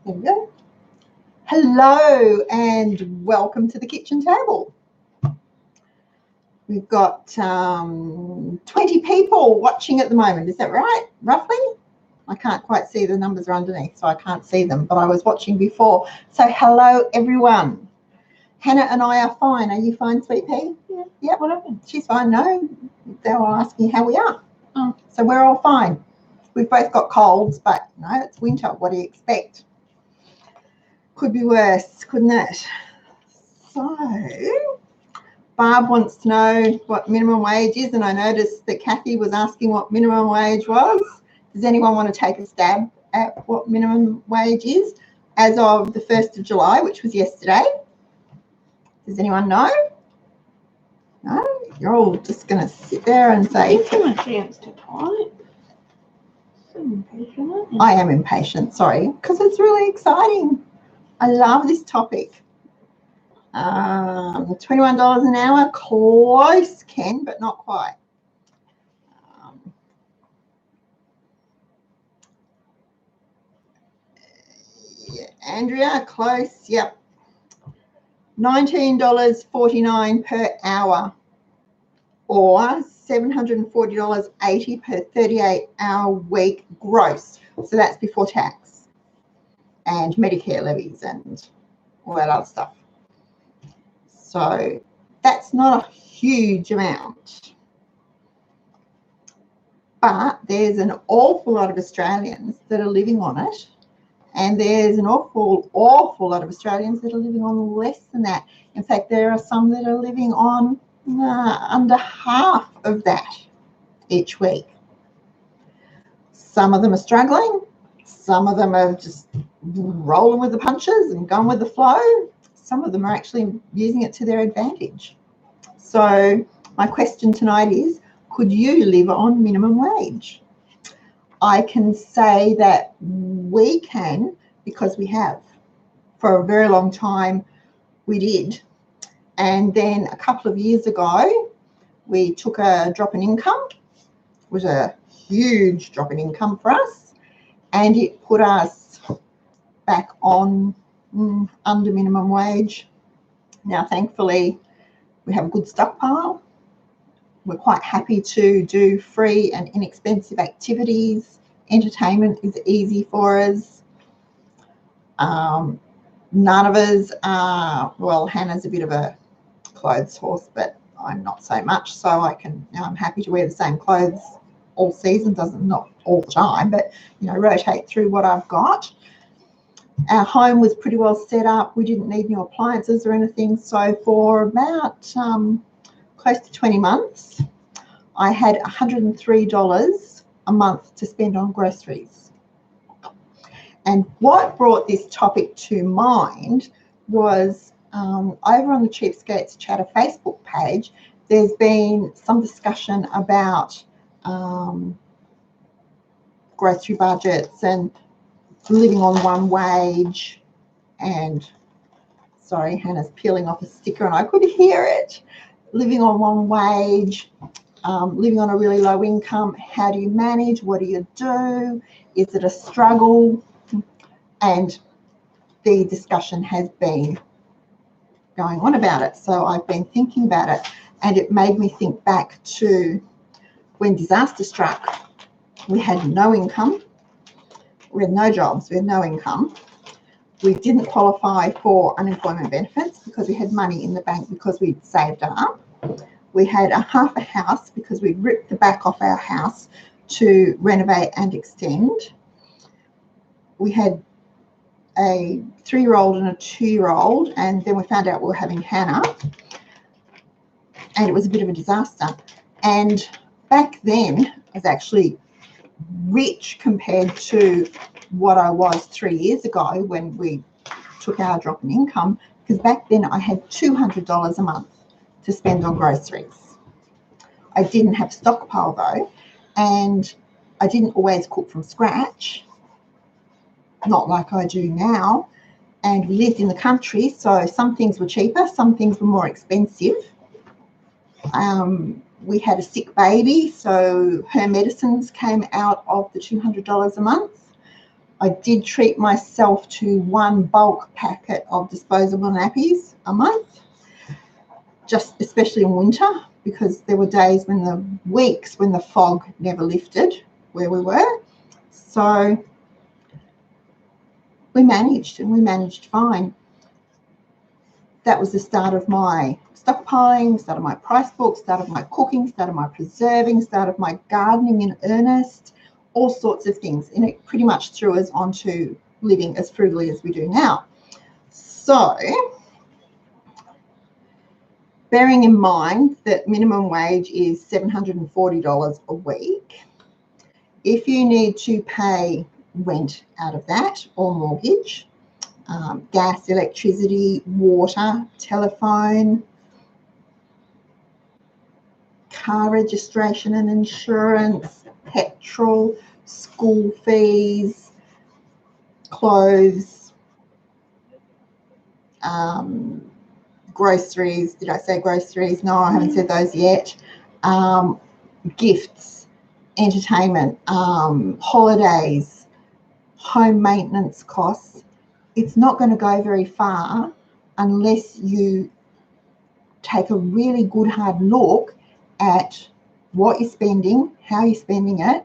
There we go. Hello and welcome to the kitchen table. We've got 20 people watching at the moment. Is that right, roughly? I can't quite see, the numbers are underneath, so I can't see them, but I was watching before. So hello, everyone. Hannah and I are fine. Are you fine, Sweet Pea? Yeah. Yeah, what happened? She's fine. No, they were asking how we are. Oh. So we're all fine. We've both got colds, but you know, it's winter. What do you expect? Could be worse, couldn't it? So Barb wants to know what minimum wage is, and I noticed that Kathy was asking what minimum wage was. Does anyone want to take a stab at what minimum wage is as of the 1st of July, which was yesterday? Does anyone know? No? You're all just going to sit there and say... My chance to type. So impatient, aren't you? I am impatient, sorry, because it's really exciting. I love this topic. $21 an hour, close, Ken, but not quite. Yeah, Andrea, close, yep. $19.49 per hour, or $740.80 per 38-hour week gross. So that's before tax and Medicare levies and all that other stuff. So that's not a huge amount. But there's an awful lot of Australians that are living on it. And there's an awful lot of Australians that are living on less than that. In fact, there are some that are living on under half of that each week. Some of them are struggling. Some of them are just rolling with the punches and going with the flow. Some of them are actually using it to their advantage. So my question tonight is, could you live on minimum wage? I can say that we can, because we have. For a very long time, we did. And then a couple of years ago, we took a drop in income. It was a huge drop in income for us. And it put us back on under minimum wage. Now, thankfully, we have a good stockpile. We're quite happy to do free and inexpensive activities. Entertainment is easy for us. None of us are, well, Hannah's a bit of a clothes horse, but I'm not so much. So I'm happy to wear the same clothes all season. Not all the time, but rotate through what I've got. Our home was pretty well set up. We didn't need new appliances or anything. So for about close to 20 months, I had $103 a month to spend on groceries. And what brought this topic to mind was over on the Cheapskates Chatter Facebook page, there's been some discussion about grocery budgets and living on one wage. And sorry, Hannah's peeling off a sticker and I could hear it. Living on one wage, living on a really low income. How do you manage? What do you do? Is it a struggle? And the discussion has been going on about it. So I've been thinking about it, and it made me think back to when disaster struck. We had no income. We had no jobs. We had no income. We didn't qualify for unemployment benefits because we had money in the bank because we'd saved up. We had half a house because we ripped the back off our house to renovate and extend. We had a 3-year-old and a 2-year-old, and then we found out we were having Hannah, and it was a bit of a disaster. And back then, I was actually rich compared to what I was 3 years ago when we took our drop in income, because back then I had $200 a month to spend on groceries. I didn't have stockpile though, and I didn't always cook from scratch, not like I do now. And we lived in the country, so some things were cheaper, some things were more expensive. We had a sick baby, so her medicines came out of the $200 a month. I did treat myself to one bulk packet of disposable nappies a month, just especially in winter, because there were days when weeks when the fog never lifted where we were. So we managed, and we managed fine. That was the start of my stockpiling, start of my price book, start of my cooking, start of my preserving, start of my gardening in earnest, all sorts of things. And it pretty much threw us onto living as frugally as we do now. So, bearing in mind that minimum wage is $740 a week, if you need to pay rent out of that or mortgage, gas, electricity, water, telephone, car registration and insurance, petrol, school fees, clothes, groceries. Did I say groceries? No, I haven't said those yet. Gifts, entertainment, holidays, home maintenance costs. It's not going to go very far unless you take a really good hard look at what you're spending, how you're spending it,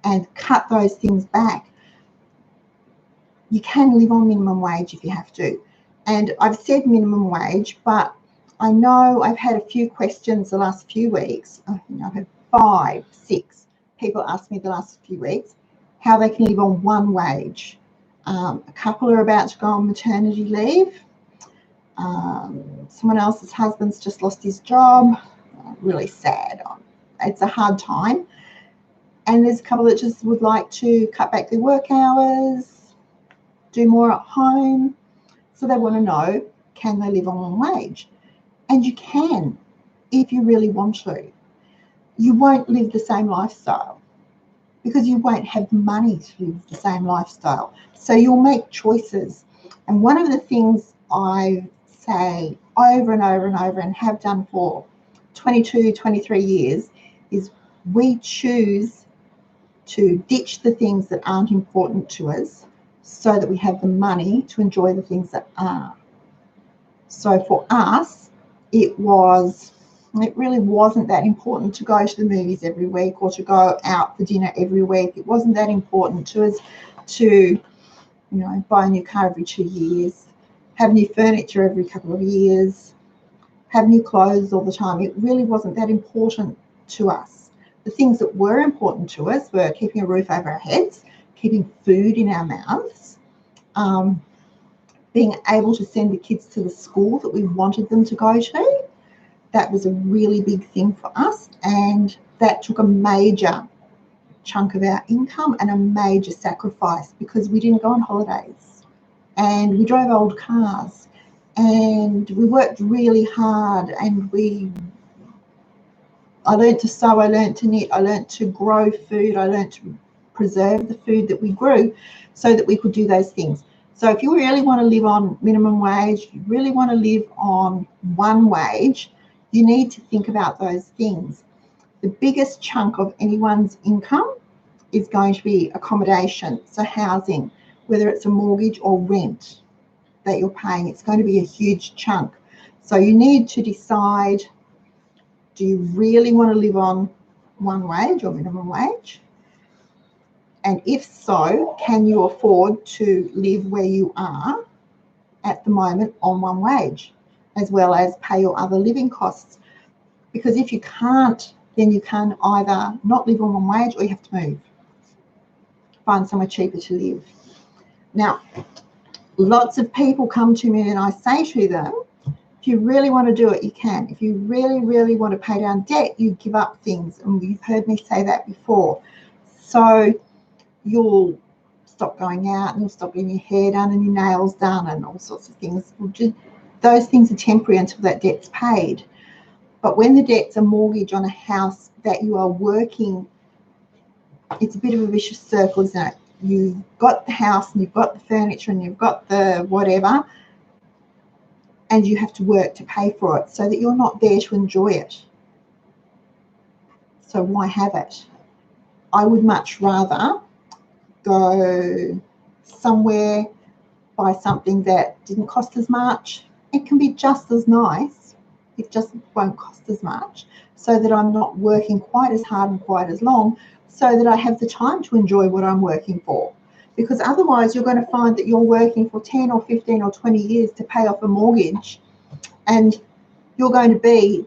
and cut those things back. You can live on minimum wage if you have to. And I've said minimum wage, but I know I've had a few questions the last few weeks. I think I've had 5, 6 people ask me the last few weeks how they can live on one wage. A couple are about to go on maternity leave. Someone else's husband's just lost his job. Really sad. It's a hard time. And there's a couple that just would like to cut back their work hours, do more at home. So they want to know, can they live on one wage? And you can, if you really want to. You won't live the same lifestyle because you won't have money to live the same lifestyle. So you'll make choices. And one of the things I say over and over and over and have done for 22, 23 years is we choose to ditch the things that aren't important to us so that we have the money to enjoy the things that are. So for us, it really wasn't that important to go to the movies every week or to go out for dinner every week. It wasn't that important to us to, buy a new car every 2 years, have new furniture every couple of years, have new clothes all the time. It really wasn't that important to us. The things that were important to us were keeping a roof over our heads, keeping food in our mouths, being able to send the kids to the school that we wanted them to go to. That was a really big thing for us, and that took a major chunk of our income and a major sacrifice because we didn't go on holidays and we drove old cars and we worked really hard, and I learned to sew, I learned to knit, I learned to grow food, I learned to preserve the food that we grew so that we could do those things. So if you really want to live on minimum wage, you really want to live on one wage, you need to think about those things. The biggest chunk of anyone's income is going to be accommodation, so housing, whether it's a mortgage or rent that you're paying. It's going to be a huge chunk. So you need to decide, do you really want to live on one wage or minimum wage? And if so, can you afford to live where you are at the moment on one wage, as well as pay your other living costs? Because if you can't, then you can either not live on one wage or you have to move. Find somewhere cheaper to live. Now, lots of people come to me and I say to them, if you really want to do it, you can. If you really, really want to pay down debt, you give up things. And you've heard me say that before. So you'll stop going out and you'll stop getting your hair done and your nails done and all sorts of things. Those things are temporary until that debt's paid. But when the debt's a mortgage on a house that you are working, it's a bit of a vicious circle, isn't it? You've got the house and you've got the furniture and you've got the whatever, and you have to work to pay for it so that you're not there to enjoy it. So why have it? I would much rather go somewhere, buy something that didn't cost as much. It can be just as nice. It just won't cost as much, so that I'm not working quite as hard and quite as long, so that I have the time to enjoy what I'm working for. Because otherwise you're going to find that you're working for 10 or 15 or 20 years to pay off a mortgage, and you're going to be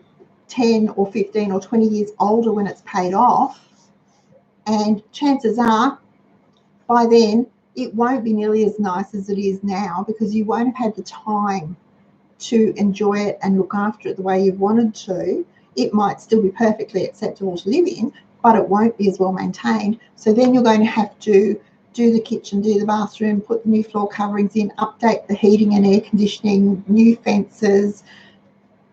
10 or 15 or 20 years older when it's paid off, and chances are by then it won't be nearly as nice as it is now, because you won't have had the time to enjoy it and look after it the way you've wanted to. It might still be perfectly acceptable to live in, but it won't be as well maintained. So then you're going to have to do the kitchen, do the bathroom, put the new floor coverings in, update the heating and air conditioning, new fences,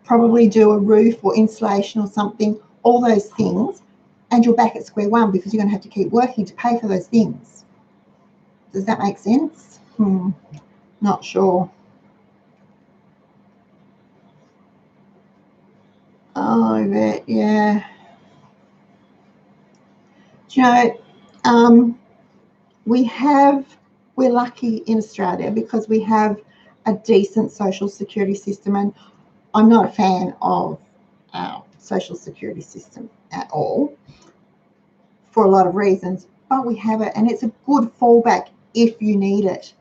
probably do a roof or insulation or something, all those things, and you're back at square one, because you're going to have to keep working to pay for those things. Does that make sense? Not sure. Oh, but yeah. Do you know, we're lucky in Australia because we have a decent social security system, and I'm not a fan of our social security system at all for a lot of reasons, but we have it, and it's a good fallback if you need it.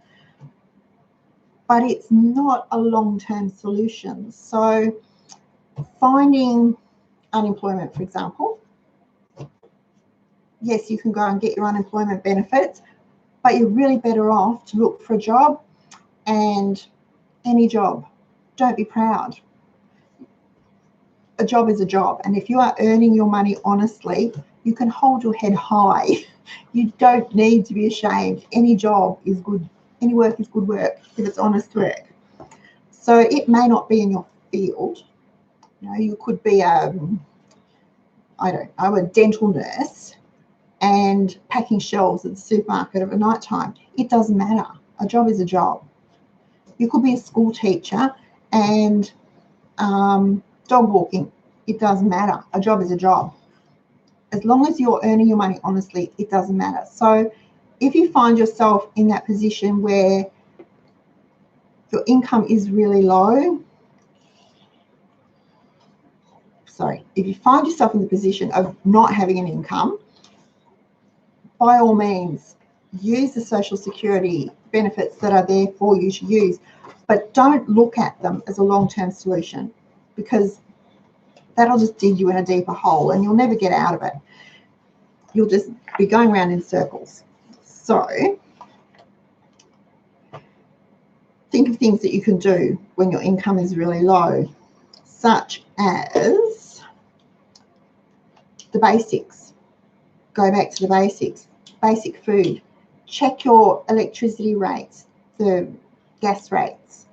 But it's not a long-term solution. So finding unemployment, for example, yes, you can go and get your unemployment benefits, but you're really better off to look for a job, and any job. Don't be proud. A job is a job, and if you are earning your money honestly, you can hold your head high. You don't need to be ashamed. Any job is good. Any work is good work if it's honest work. So it may not be in your field. You know, you could be a dental nurse and packing shelves at the supermarket at night time. It doesn't matter. A job is a job. You could be a school teacher and dog walking. It doesn't matter. A job is a job. As long as you're earning your money honestly, it doesn't matter. So if you find yourself in that position where your income is really low, if you find yourself in the position of not having an income, by all means, use the social security benefits that are there for you to use, but don't look at them as a long-term solution, because that'll just dig you in a deeper hole and you'll never get out of it. You'll just be going around in circles. So think of things that you can do when your income is really low, such as the basics. Go back to the basics. Basic food. Check your electricity rates, the gas rates.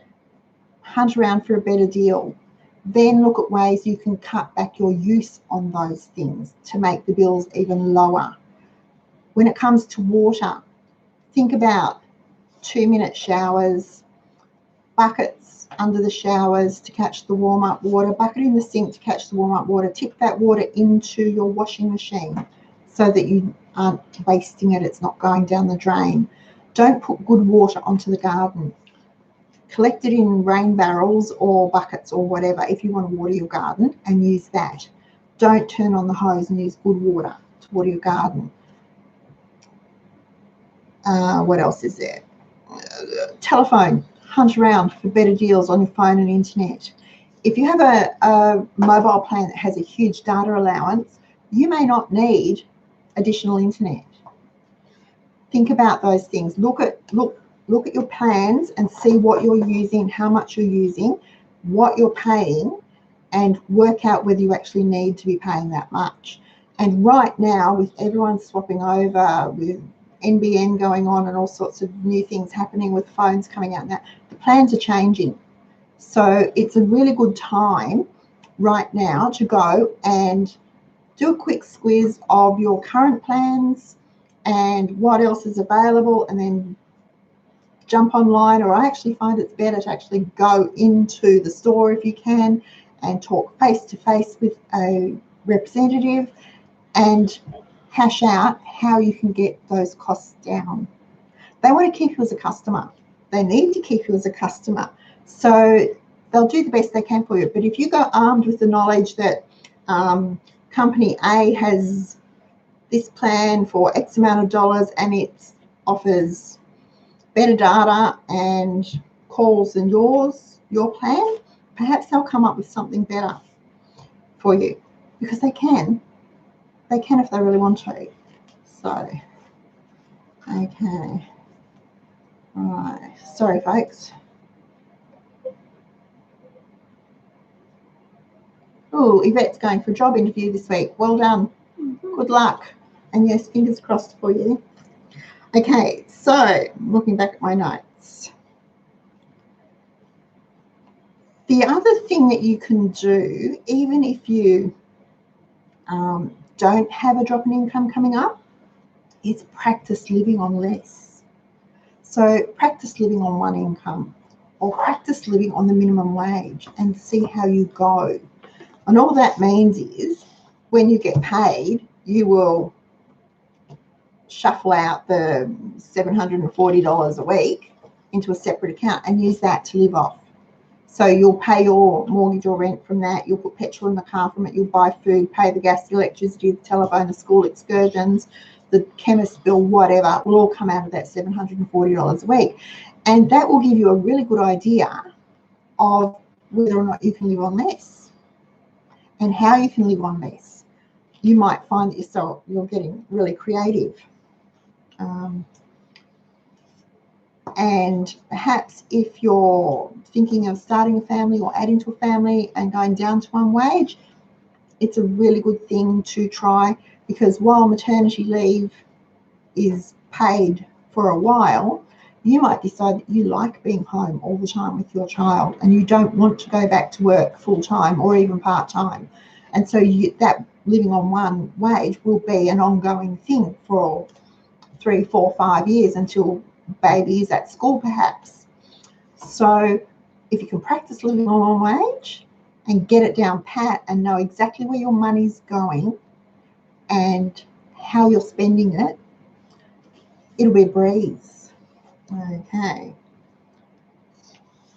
Hunt around for a better deal. Then look at ways you can cut back your use on those things to make the bills even lower. When it comes to water, think about 2-minute showers, buckets under the showers to catch the warm-up water, bucket in the sink to catch the warm-up water. Tip that water into your washing machine so that you aren't wasting it. It's not going down the drain. Don't put good water onto the garden. Collect it in rain barrels or buckets or whatever if you want to water your garden, and use that. Don't turn on the hose and use good water to water your garden. What else is there? Telephone. Hunt around for better deals on your phone and internet. If you have a mobile plan that has a huge data allowance, you may not need additional internet. Think about those things. Look at your plans and see what you're using, how much you're using, what you're paying, and work out whether you actually need to be paying that much. And right now, with everyone swapping over, with NBN going on and all sorts of new things happening with phones coming out now, the plans are changing. So it's a really good time right now to go and do a quick squiz of your current plans and what else is available, and then jump online. Or I actually find it's better to actually go into the store if you can and talk face to face with a representative and hash out how you can get those costs down. They want to keep you as a customer. They need to keep you as a customer. So they'll do the best they can for you. But if you go armed with the knowledge that company A has this plan for X amount of dollars and it offers better data and calls than your plan, perhaps they'll come up with something better for you, because they can if they really want to. So, okay. All right. Sorry, folks. Oh, Yvette's going for a job interview this week. Well done. Good luck. And yes, fingers crossed for you. Okay, so looking back at my notes. The other thing that you can do, even if you don't have a drop in income coming up, is practice living on less. So practice living on one income, or practice living on the minimum wage and see how you go. And all that means is when you get paid, you will shuffle out the $740 a week into a separate account and use that to live off. So you'll pay your mortgage or rent from that, you'll put petrol in the car from it, you'll buy food, pay the gas, the electricity, the telephone, the school excursions, the chemist bill, whatever, will all come out of that $740 a week. And that will give you a really good idea of whether or not you can live on less and how you can live on less. You might find that you're getting really creative. And perhaps if you're thinking of starting a family or adding to a family and going down to one wage, it's a really good thing to try, because while maternity leave is paid for a while, you might decide that you like being home all the time with your child and you don't want to go back to work full time or even part time. And so that living on one wage will be an ongoing thing for 3, 4, 5 years until baby is at school perhaps. So if you can practice living on one wage and get it down pat and know exactly where your money's going and how you're spending it, it'll be a breeze. Okay.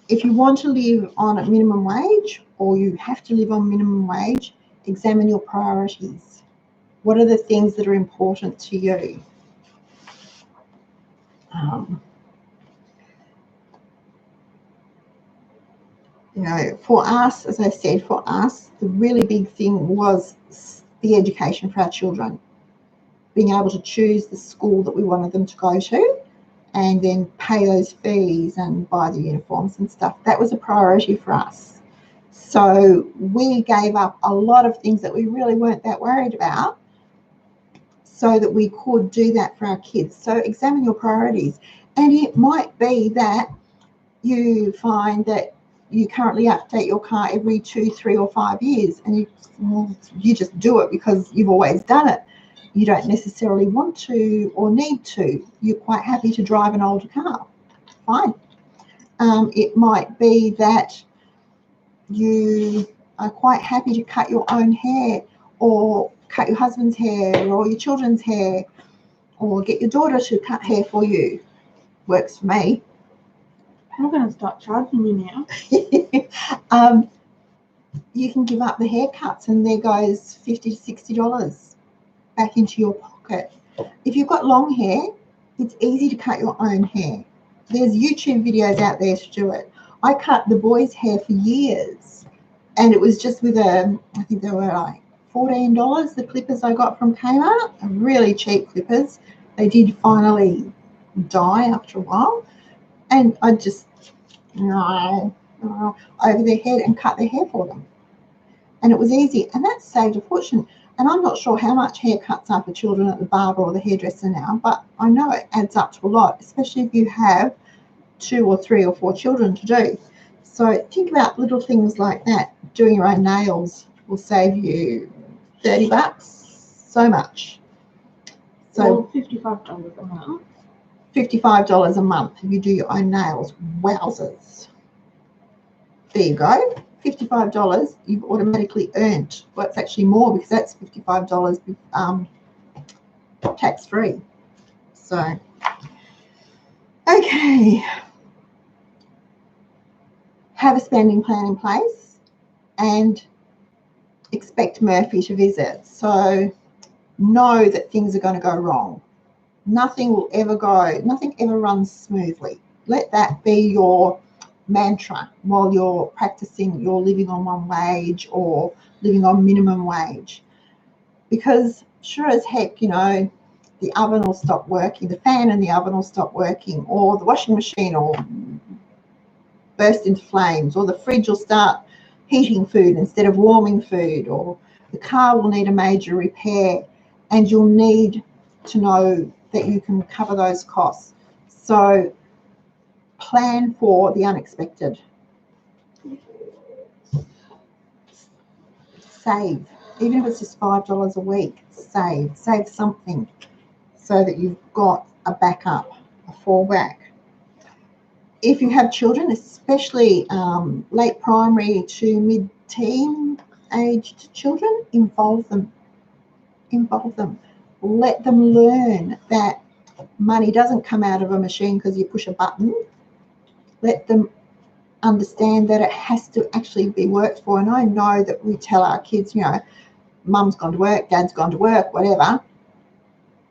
If you want to live on a minimum wage, or you have to live on minimum wage, examine your priorities. What are the things that are important to you? You know, for us, as I said, for us, the really big thing was the education for our children. Being able to choose the school that we wanted them to go to and then pay those fees and buy the uniforms and stuff. That was a priority for us. So we gave up a lot of things that we really weren't that worried about so that we could do that for our kids. So examine your priorities. And it might be that you find that you currently update your car every 2, 3 or 5 years, and you just do it because you've always done it. You don't necessarily want to or need to. You're quite happy to drive an older car. Fine. It might be that you are quite happy to cut your own hair, or cut your husband's hair, or your children's hair, or get your daughter to cut hair for you. Works for me. I'm going to start charging you now. You can give up the haircuts, and there goes $50 to $60 back into your pocket. If you've got long hair, it's easy to cut your own hair. There's YouTube videos out there to do it. I cut the boys' hair for years, and it was just with I think they were like $14, the clippers I got from Kmart, really cheap clippers. They did finally die after a while, and I just over their head and cut their hair for them. And it was easy, and that saved a fortune. And I'm not sure how much haircuts are for children at the barber or the hairdresser now, but I know it adds up to a lot, especially if you have 2 or 3 or 4 children to do. So think about little things like that. Doing your own nails will save you $30, so much. So $55 a month. $55 a month if you do your own nails. Wowzers. There you go. $55 you've automatically earned. Well, it's actually more, because that's $55 tax-free. So Okay. Have a spending plan in place and expect Murphy to visit. So know that things are going to go wrong. Nothing ever runs smoothly. Let that be your mantra while you're practicing your living on one wage or living on minimum wage. Because sure as heck, you know, the oven will stop working, the fan in the oven will stop working, or the washing machine will burst into flames, or the fridge will start heating food instead of warming food, or the car will need a major repair, and you'll need to know that you can cover those costs. So plan for the unexpected. Save. Even if it's just $5 a week, save something so that you've got a backup, a fallback. If you have children, especially late primary to mid-teen aged children, involve them. Let them learn that money doesn't come out of a machine because you push a button. Let them understand that it has to actually be worked for. And I know that we tell our kids, you know, mum's gone to work, dad's gone to work, whatever.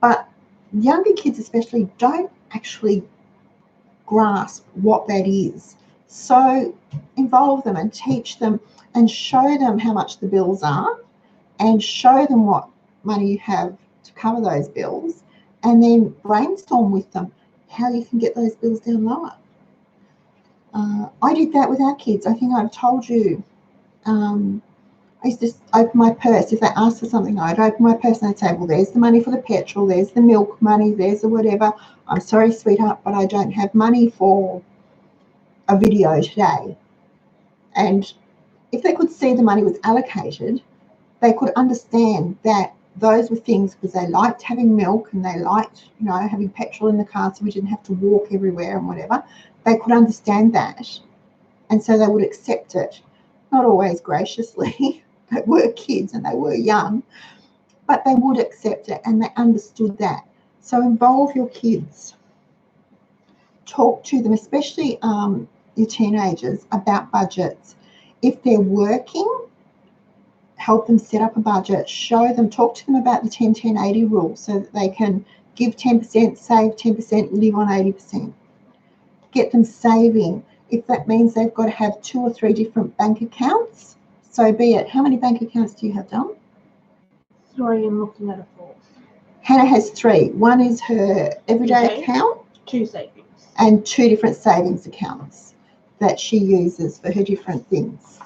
But younger kids especially don't actually grasp what that is. So involve them and teach them and show them how much the bills are and show them what money you have to cover those bills, and then brainstorm with them how you can get those bills down lower. I did that with our kids. I think I've told you. I used to open my purse. If they asked for something, I'd open my purse and I'd say, well, there's the money for the petrol, there's the milk money, there's the whatever. I'm sorry, sweetheart, but I don't have money for a video today. And if they could see the money was allocated, they could understand that those were things because they liked having milk and they liked, you know, having petrol in the car so we didn't have to walk everywhere and whatever. They could understand that. And so they would accept it. Not always graciously. They were kids and they were young, but they would accept it and they understood that. So involve your kids. Talk to them, especially your teenagers, about budgets. If they're working, help them set up a budget. Show them, talk to them about the 10-10-80 rule so that they can give 10%, save 10%, live on 80%. Get them saving. If that means they've got to have 2 or 3 different bank accounts, so be it. How many bank accounts do you have, Dom? 3, I'm looking at a 4th. Hannah has 3. One is her everyday account. 2 savings. And 2 different savings accounts that she uses for her different things.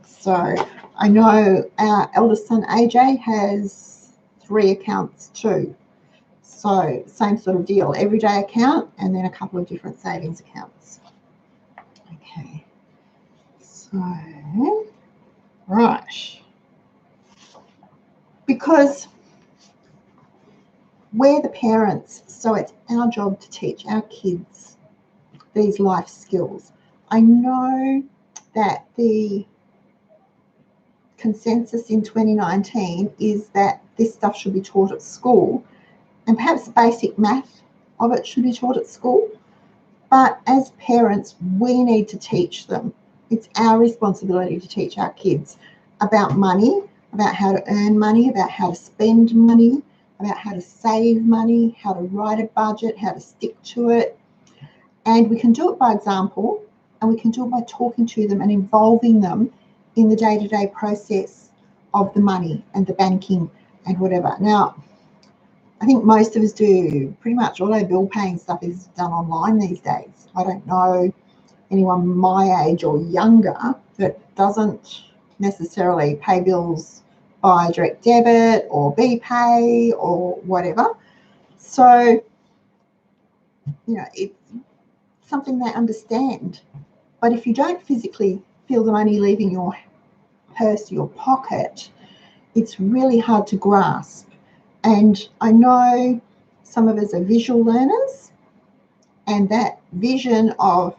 So I know our eldest son, AJ, has 3 accounts too. So same sort of deal, everyday account and then a couple of different savings accounts. Okay, so, right. Because we're the parents, so it's our job to teach our kids these life skills. I know that the consensus in 2019 is that this stuff should be taught at school, and perhaps basic math of it should be taught at school. But as parents, we need to teach them. It's our responsibility to teach our kids about money, about how to earn money, about how to spend money, about how to save money, how to write a budget, how to stick to it. And we can do it by example, and we can do it by talking to them and involving them in the day-to-day process of the money and the banking and whatever. Now, I think most of us do pretty much all our bill paying stuff is done online these days. I don't know anyone my age or younger that doesn't necessarily pay bills by direct debit or BPay or whatever. So, you know, it's something they understand. But if you don't physically feel the money leaving your purse, your pocket, it's really hard to grasp. And I know some of us are visual learners, and that vision of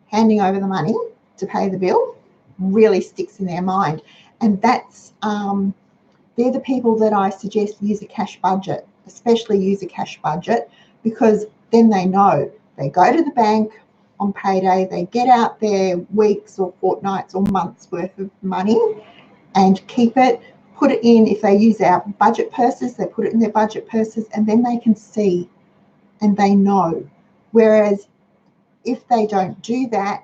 handing over the money to pay the bill really sticks in their mind. And that's they're the people that I suggest use a cash budget, especially use a cash budget, because then they know They go to the bank on payday, they get out their weeks or fortnights or months worth of money and keep it, put it in. If they use our budget purses, they put it in their budget purses, and then they can see and they know. Whereas if they don't do that,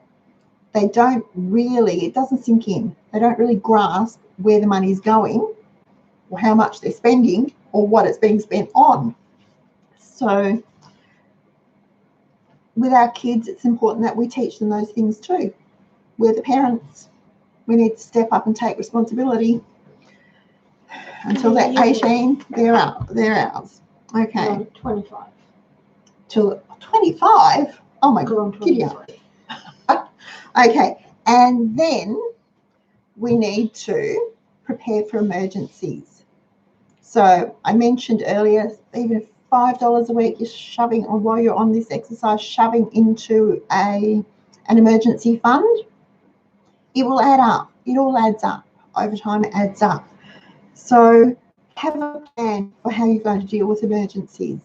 they don't really, it doesn't sink in. They don't really grasp where the money's going or how much they're spending or what it's being spent on. So with our kids, it's important that we teach them those things too. We're the parents. We need to step up and take responsibility. Until they're 18, they're ours. Okay. No, 25. Till 25? Oh my God, giddy up. Okay, and then we need to prepare for emergencies. So I mentioned earlier, even $5 a week you're shoving, or while you're on this exercise, shoving into an emergency fund, it will add up. It all adds up. Over time, it adds up. So have a plan for how you're going to deal with emergencies.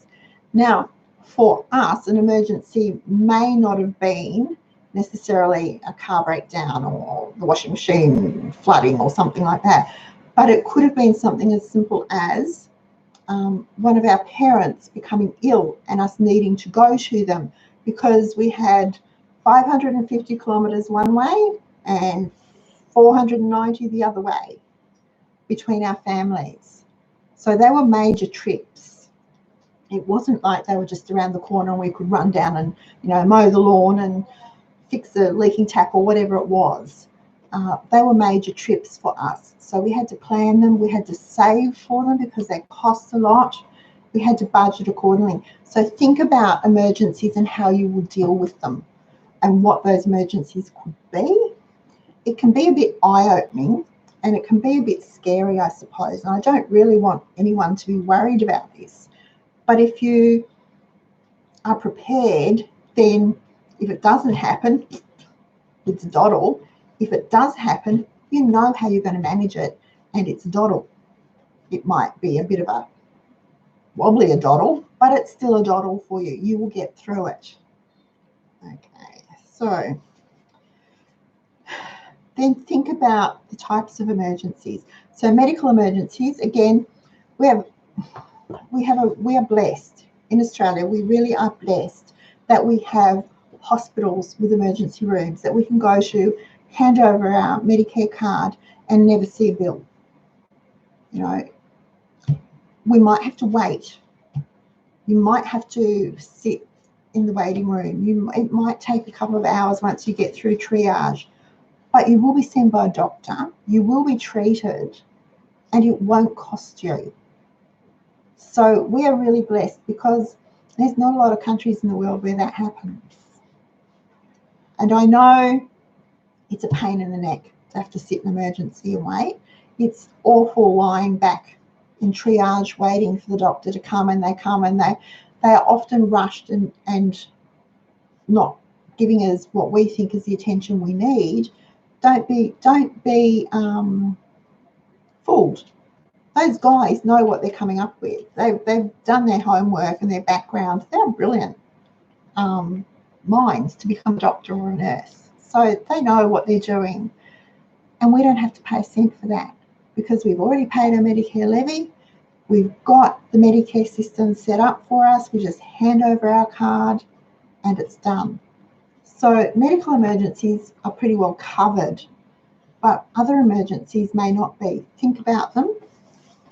Now, for us, an emergency may not have been necessarily a car breakdown or the washing machine flooding or something like that, but it could have been something as simple as one of our parents becoming ill and us needing to go to them because we had 550 kilometres one way and 490 the other way between our families. So they were major trips. It wasn't like they were just around the corner and we could run down and, mow the lawn and fix the leaking tap or whatever it was. They were major trips for us. So we had to plan them. We had to save for them because they cost a lot. We had to budget accordingly. So think about emergencies and how you will deal with them and what those emergencies could be. It can be a bit eye-opening and it can be a bit scary, I suppose. And I don't really want anyone to be worried about this. But if you are prepared, then if it doesn't happen, it's a doddle. If it does happen, you know how you're going to manage it, and it's a doddle. It might be a bit of a wobbly a doddle, but it's still a doddle for you. You will get through it. Okay, so then think about the types of emergencies. So medical emergencies, again, we are blessed in Australia. We really are blessed that we have hospitals with emergency rooms that we can go to, hand over our Medicare card and never see a bill. We might have to wait. You might have to sit in the waiting room. It might take a couple of hours once you get through triage, but you will be seen by a doctor. You will be treated and it won't cost you. So we are really blessed because there's not a lot of countries in the world where that happens. And I know it's a pain in the neck to have to sit in emergency and wait. It's awful lying back in triage waiting for the doctor to come, and they come and they are often rushed and not giving us what we think is the attention we need. Don't be fooled. Those guys know what they're coming up with. They've done their homework and their background. They're brilliant minds to become a doctor or a nurse. So they know what they're doing. And we don't have to pay a cent for that because we've already paid our Medicare levy. We've got the Medicare system set up for us. We just hand over our card and it's done. So medical emergencies are pretty well covered, but other emergencies may not be. Think about them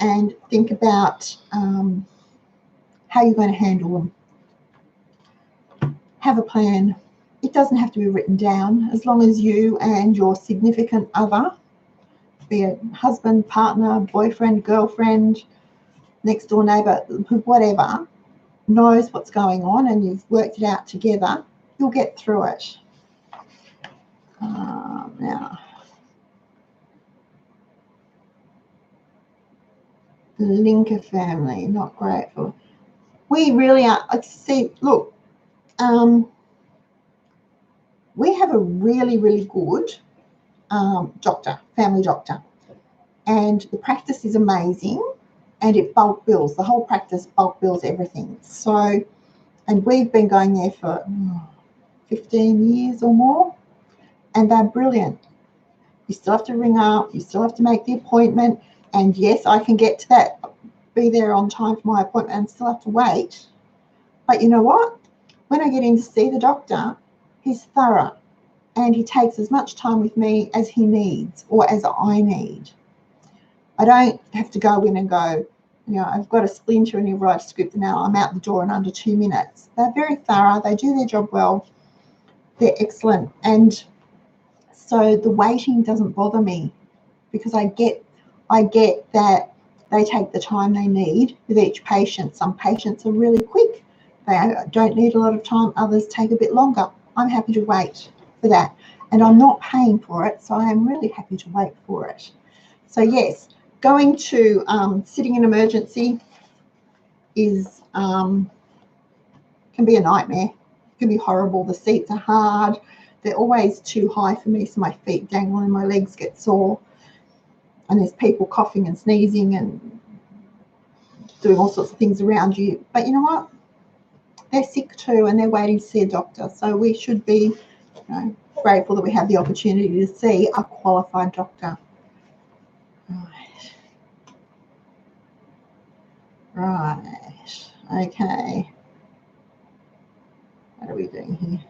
and think about how you're going to handle them. Have a plan. It doesn't have to be written down, as long as you and your significant other, be it husband, partner, boyfriend, girlfriend, next door neighbour, whatever, knows what's going on and you've worked it out together, you'll get through it. Now, the Linker family, not grateful. We really are. See, look, we have a really, really good doctor, family doctor, and the practice is amazing, and it bulk bills. The whole practice bulk bills everything. So And we've been going there for 15 years or more, and they're brilliant. You still have to ring up, you still have to make the appointment, and yes, I can get to that, be there on time for my appointment and still have to wait. But you know what? When I get in to see the doctor, he's thorough and he takes as much time with me as he needs or as I need. I don't have to go in and go, you know, I've got a splinter and you write a script and now I'm out the door in under 2 minutes. They're very thorough. They do their job well. They're excellent. And so the waiting doesn't bother me because I get that they take the time they need with each patient. Some patients are really quick. They don't need a lot of time. Others take a bit longer. I'm happy to wait for that. And I'm not paying for it, so I am really happy to wait for it. So yes, going to sitting in emergency is can be a nightmare. It can be horrible. The seats are hard. They're always too high for me, so my feet dangle and my legs get sore. And there's people coughing and sneezing and doing all sorts of things around you. But you know what? They're sick too, and they're waiting to see a doctor. So we should be, you know, grateful that we have the opportunity to see a qualified doctor. Right. Okay. What are we doing here?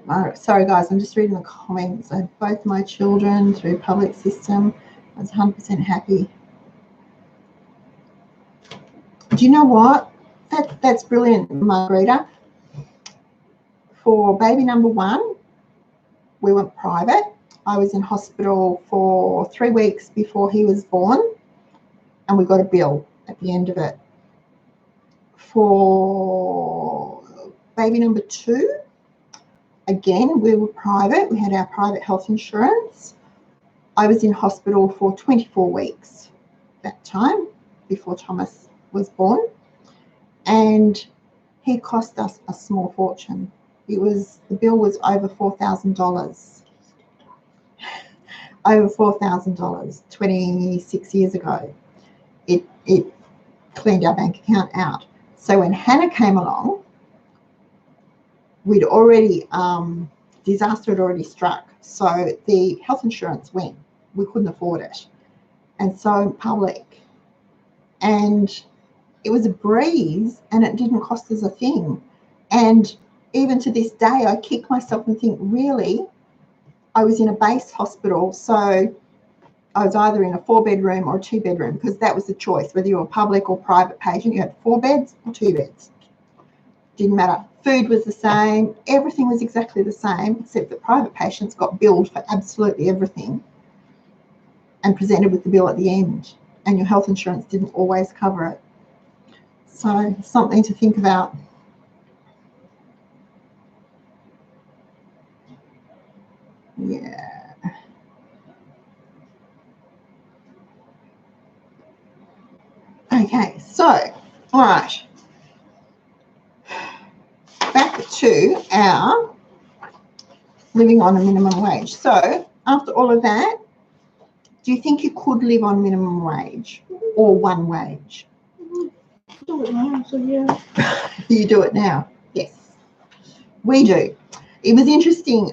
Right. Sorry, guys. I'm just reading the comments. I had both my children through public system. I was 100% happy. Do you know what? That's brilliant, Margarita. For baby number 1, we went private. I was in hospital for 3 weeks before he was born, and we got a bill at the end of it. For baby number 2, again, we were private. We had our private health insurance. I was in hospital for 24 weeks that time before Thomas was born, and he cost us a small fortune. The bill was over $4,000. Over $4,000 26 years ago. It cleaned our bank account out. So when Hannah came along, we'd already disaster had already struck. So the health insurance went. We couldn't afford it. And so public. And it was a breeze and it didn't cost us a thing. And even to this day, I kick myself and think, really? I was in a base hospital, so I was either in a 4-bedroom or a 2-bedroom because that was the choice, whether you were a public or private patient. You had 4 beds or 2 beds. Didn't matter. Food was the same. Everything was exactly the same, except that private patients got billed for absolutely everything and presented with the bill at the end, and your health insurance didn't always cover it. So something to think about. Yeah. Okay, so, all right. Back to our living on a minimum wage. So, after all of that, do you think you could live on minimum wage or one wage? Do it now, so yeah. You do it now? Yes. We do. It was interesting.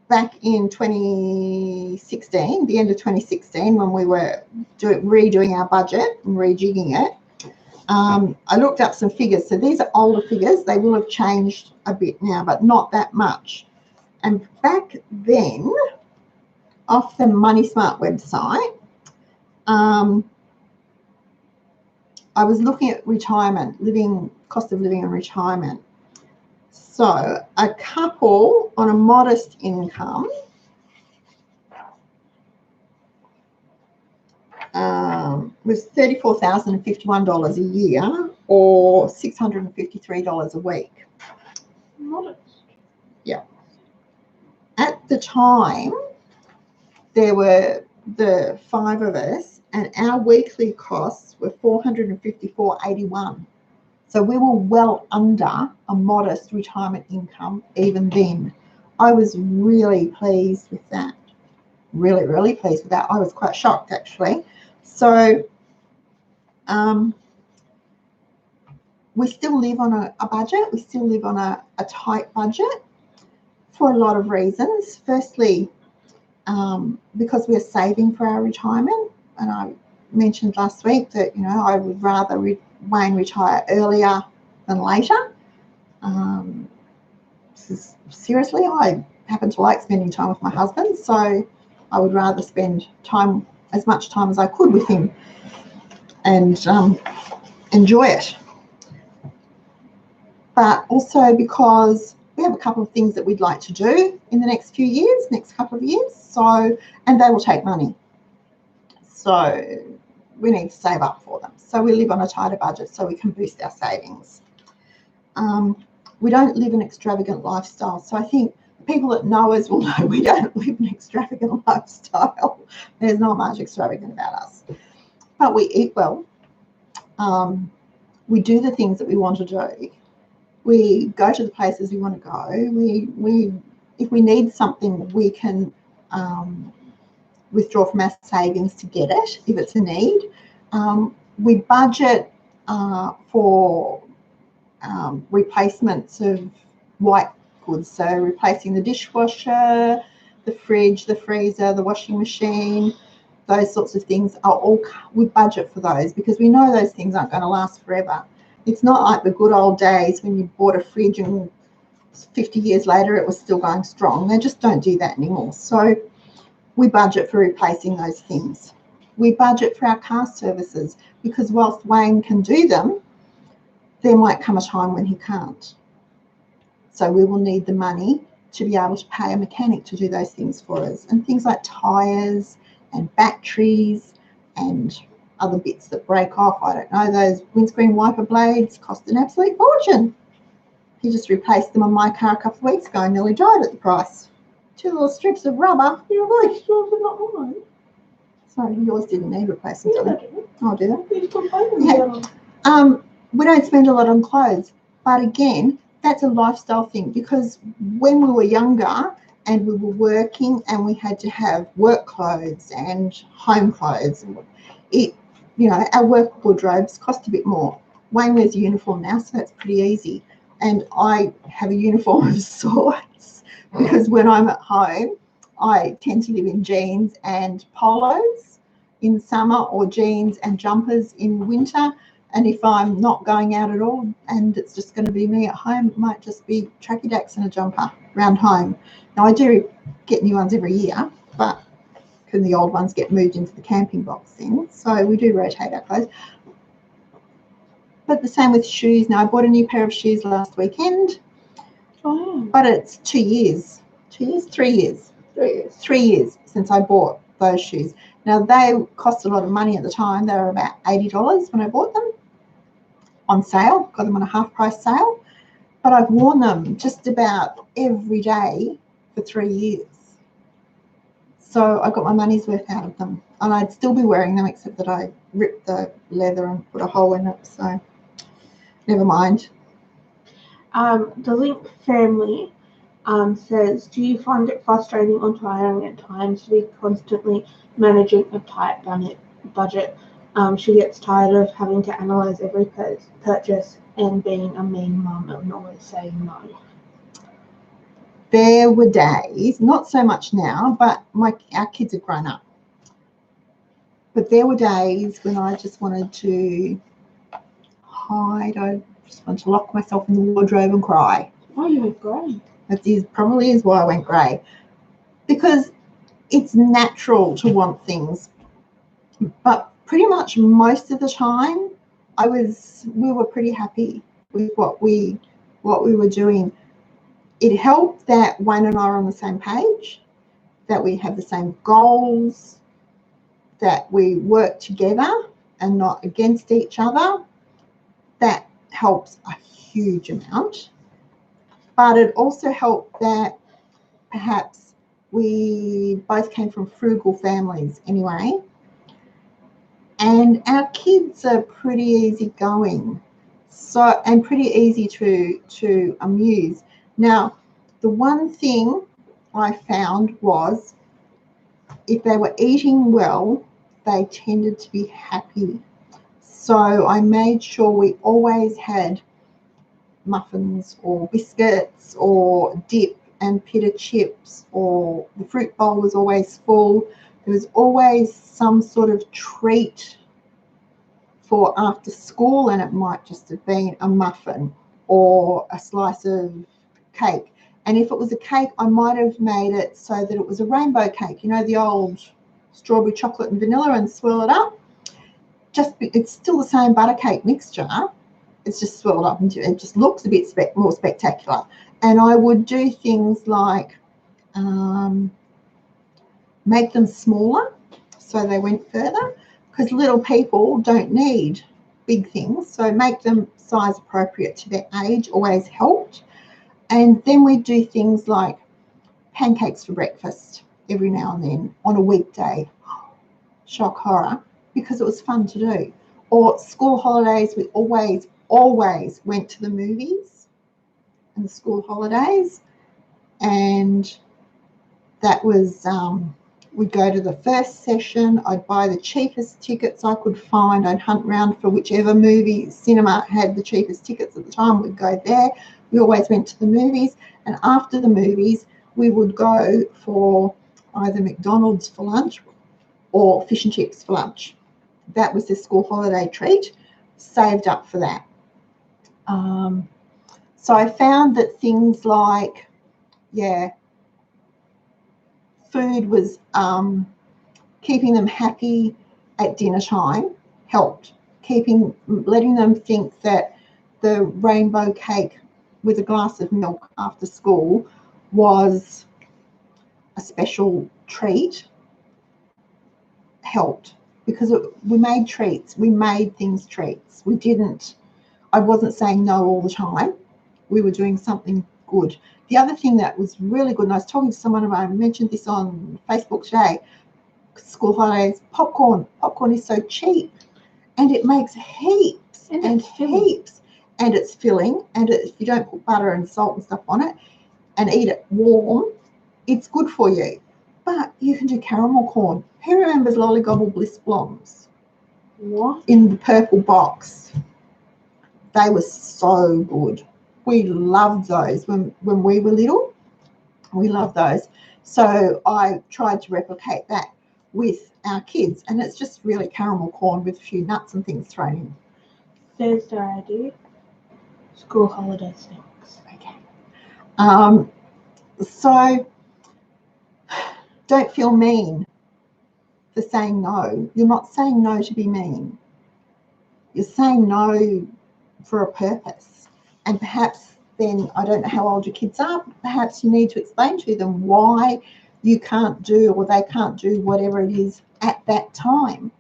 Back in 2016, the end of 2016, when we were redoing our budget and rejigging it, I looked up some figures. So these are older figures. They will have changed a bit now, but not that much. And back then, off the Money Smart website, I was looking at retirement, cost of living and retirement. So a couple on a modest income was $34,051 a year or $653 a week. Modest. Yeah. At the time, there were the 5 of us, and our weekly costs were $454.81. So we were well under a modest retirement income even then. I was really pleased with that. Really, really pleased with that. I was quite shocked, actually. So We still live on a budget. We still live on a tight budget for a lot of reasons. Firstly, because we're saving for our retirement, and I mentioned last week that, you know, I would rather Wayne retire earlier than later. Seriously, I happen to like spending time with my husband, so I would rather spend time, as much time as I could, with him and enjoy it. But also because we have a couple of things that we'd like to do in the next couple of years, so, and they will take money. So we need to save up for them. So we live on a tighter budget so we can boost our savings. We don't live an extravagant lifestyle. So I think people that know us will know we don't live an extravagant lifestyle. There's not much extravagant about us. But we eat well. We do the things that we want to do. We go to the places we want to go. If we need something, we can withdraw from our savings to get it if it's a need. We budget for replacements of white goods, so replacing the dishwasher, the fridge, the freezer, the washing machine, those sorts of things are all, we budget for those because we know those things aren't going to last forever. It's not like the good old days when you bought a fridge and 50 years later it was still going strong. They just don't do that anymore. So we budget for replacing those things. We budget for our car services because whilst Wayne can do them, there might come a time when he can't. So we will need the money to be able to pay a mechanic to do those things for us. And things like tyres and batteries and other bits that break off. I don't know, those windscreen wiper blades cost an absolute fortune. He just replaced them on my car a couple of weeks ago and nearly died at the price. 2 little strips of rubber. You're like, yours are not mine. Sorry, yours didn't need replacement. Yeah, I'll do that. Yeah. We don't spend a lot on clothes, but again, that's a lifestyle thing because when we were younger and we were working and we had to have work clothes and home clothes, our work wardrobes cost a bit more. Wayne wears a uniform now, so that's pretty easy. And I have a uniform of sorts because when I'm at home, I tend to live in jeans and polos in summer or jeans and jumpers in winter. And if I'm not going out at all and it's just going to be me at home, it might just be tracky dacks and a jumper around home. Now, I do get new ones every year, but because the old ones get moved into the camping box thing. So we do rotate our clothes. But the same with shoes. Now, I bought a new pair of shoes last weekend. Oh. But it's 2 years. 2 years? 3 years. 3 years. 3 years since I bought those shoes. Now, they cost a lot of money at the time. They were about $80 when I bought them. On sale, got them on a half price sale, but I've worn them just about every day for 3 years. So I got my money's worth out of them, and I'd still be wearing them except that I ripped the leather and put a hole in it, so never mind. The Link family says, do you find it frustrating or tiring at times to be constantly managing a tight budget? She gets tired of having to analyse every purchase and being a mean mum and always saying no. There were days, not so much now, but our kids have grown up. But there were days when I just wanted to hide. I just wanted to lock myself in the wardrobe and cry. Why you went grey? That probably is why I went grey. Because it's natural to want things, but pretty much most of the time we were pretty happy with what we were doing. It helped that Wayne and I are on the same page, that we have the same goals, that we work together and not against each other. That helps a huge amount. But it also helped that perhaps we both came from frugal families anyway. And our kids are pretty easygoing, and pretty easy to amuse. Now, the one thing I found was if they were eating well, they tended to be happy. So I made sure we always had muffins or biscuits or dip and pita chips, or the fruit bowl was always full. There was always some sort of treat for after school, and it might just have been a muffin or a slice of cake. And if it was a cake, I might have made it so that it was a rainbow cake, you know, the old strawberry, chocolate and vanilla, and swirl it up. It's still the same butter cake mixture. It's just swirled up into it. Just looks a bit more spectacular. And I would do things like make them smaller so they went further, because little people don't need big things. So make them size appropriate to their age always helped. And then we do things like pancakes for breakfast every now and then on a weekday. Shock horror, because it was fun to do. Or school holidays, we always went to the movies and the school holidays. And that was, we'd go to the first session. I'd buy the cheapest tickets I could find. I'd hunt around for whichever movie cinema had the cheapest tickets at the time. We'd go there. We always went to the movies. And after the movies, we would go for either McDonald's for lunch or fish and chips for lunch. That was the school holiday treat. Saved up for that. So I found that things like, food was keeping them happy at dinner time helped. Letting them think that the rainbow cake with a glass of milk after school was a special treat helped, because we made treats. We made things treats. I wasn't saying no all the time. We were doing something good. The other thing that was really good, and I was talking to someone about, I mentioned this on Facebook today, school holidays, popcorn. Popcorn is so cheap, and it makes heaps and heaps, and it's filling, and if you don't put butter and salt and stuff on it and eat it warm, it's good for you. But you can do caramel corn. Who remembers Lollygobble Bliss Bloms? What? In the purple box. They were so good. We loved those when we were little. We loved those. So I tried to replicate that with our kids, and it's just really caramel corn with a few nuts and things thrown in. Thursday I do school holiday snacks. Okay. So don't feel mean for saying no. You're not saying no to be mean. You're saying no for a purpose. And perhaps then, I don't know how old your kids are, but perhaps you need to explain to them why you can't do, or they can't do, whatever it is at that time.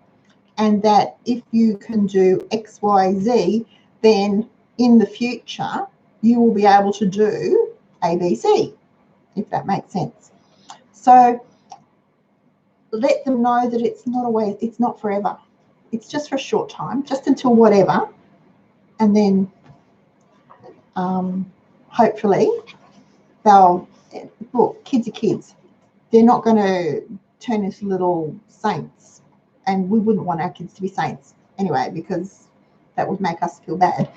And that if you can do X, Y, Z, then in the future, you will be able to do A, B, C, if that makes sense. So let them know that it's not forever. It's just for a short time, just until whatever. And then hopefully look, kids are kids. They're not going to turn into little saints. And we wouldn't want our kids to be saints anyway, because that would make us feel bad,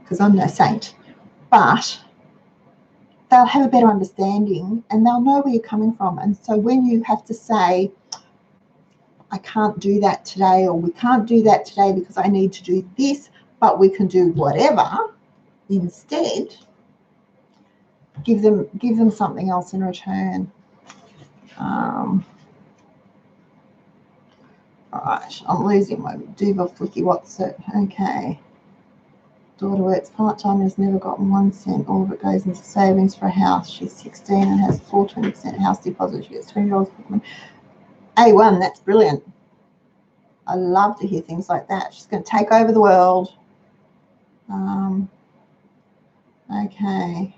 because I'm no saint. But they'll have a better understanding, and they'll know where you're coming from. And so when you have to say, I can't do that today, or we can't do that today because I need to do this, but we can do whatever instead, give them something else in return. All right, I'm losing my Duva flicky. What's it? Okay. Daughter works part-time and has never gotten 1 cent. All of it goes into savings for a house. She's 16 and has 20% house deposit. She gets $20 per month. A1, that's brilliant. I love to hear things like that. She's going to take over the world. Okay.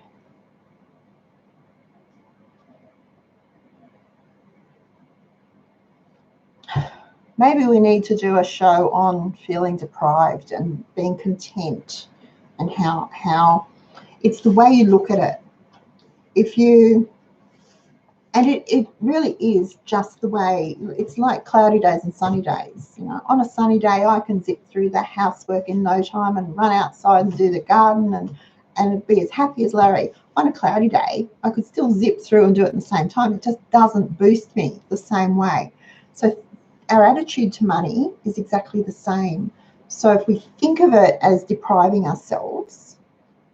Maybe we need to do a show on feeling deprived and being content, and how it's the way you look at it. If you And it really is just the way, it's like cloudy days and sunny days. You know, on a sunny day, I can zip through the housework in no time and run outside and do the garden and be as happy as Larry. On a cloudy day, I could still zip through and do it at the same time. It just doesn't boost me the same way. So our attitude to money is exactly the same. So if we think of it as depriving ourselves,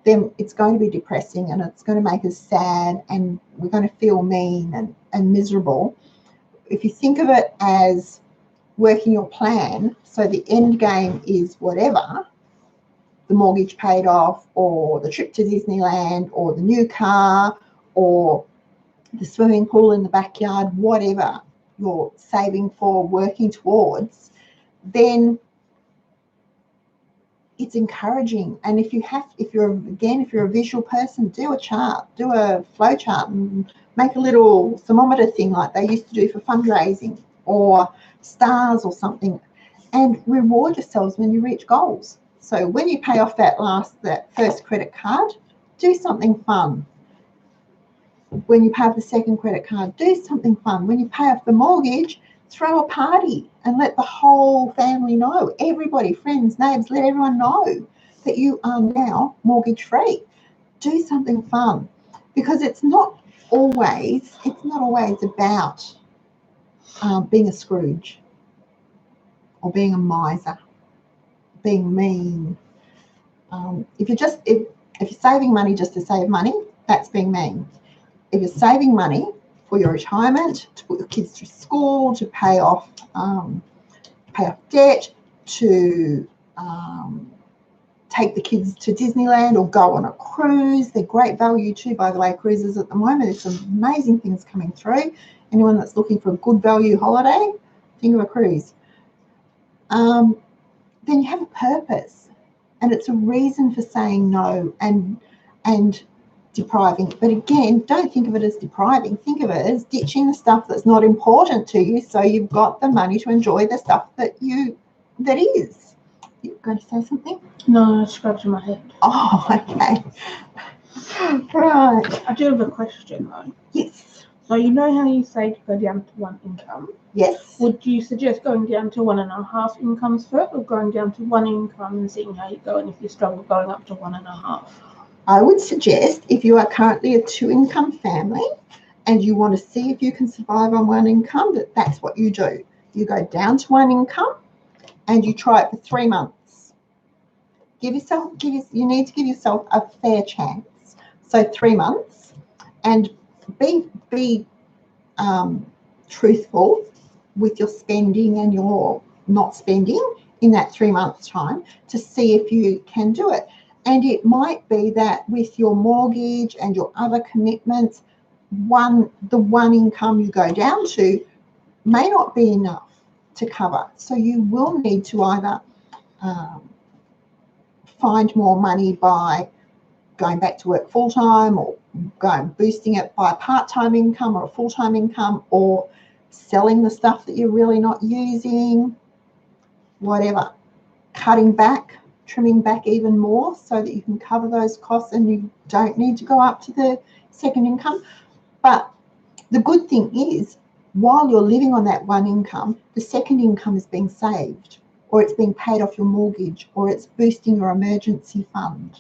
then it's going to be depressing and it's going to make us sad and we're going to feel mean and miserable. If you think of it as working your plan, so the end game is whatever, the mortgage paid off or the trip to Disneyland or the new car or the swimming pool in the backyard, whatever you're saving for, working towards, then it's encouraging. And if you're a visual person, do a chart, do a flow chart and make a little thermometer thing like they used to do for fundraising or stars or something, and reward yourselves when you reach goals. So when you pay off that first credit card, do something fun. When you pay off the second credit card, do something fun. When you pay off the mortgage, throw a party and let the whole family know, everybody, friends, neighbours, let everyone know that you are now mortgage free. Do something fun, because it's not always about being a Scrooge or being a miser, being mean. If you're saving money just to save money, that's being mean. If you're saving money for your retirement, to put your kids through school, to pay off debt, to take the kids to Disneyland or go on a cruise. They're great value too, by the way, cruises at the moment. There's some amazing things coming through. Anyone that's looking for a good value holiday, think of a cruise. Then you have a purpose, and it's a reason for saying no and depriving. But again, don't think of it as depriving. Think of it as ditching the stuff that's not important to you, so you've got the money to enjoy the stuff that is. You're going to say something? No, it's scratching my head. Oh, okay. Right. I do have a question though. Yes. So you know how you say to go down to one income? Yes. Would you suggest going down to 1.5 incomes first, or going down to one income and seeing how you go, and if you struggle going up to 1.5? I would suggest, if you are currently a 2-income family and you want to see if you can survive on one income, that's what you do. You go down to one income and you try it for 3 months. You need to give yourself a fair chance. So 3 months, and be truthful with your spending and your not spending in that 3 months time to see if you can do it. And it might be that with your mortgage and your other commitments, the one income you go down to may not be enough to cover. So you will need to either find more money by going back to work full-time, or boosting it by a part-time income or a full-time income, or selling the stuff that you're really not using, whatever, cutting back, trimming back even more so that you can cover those costs and you don't need to go up to the second income. But the good thing is, while you're living on that one income, the second income is being saved, or it's being paid off your mortgage, or it's boosting your emergency fund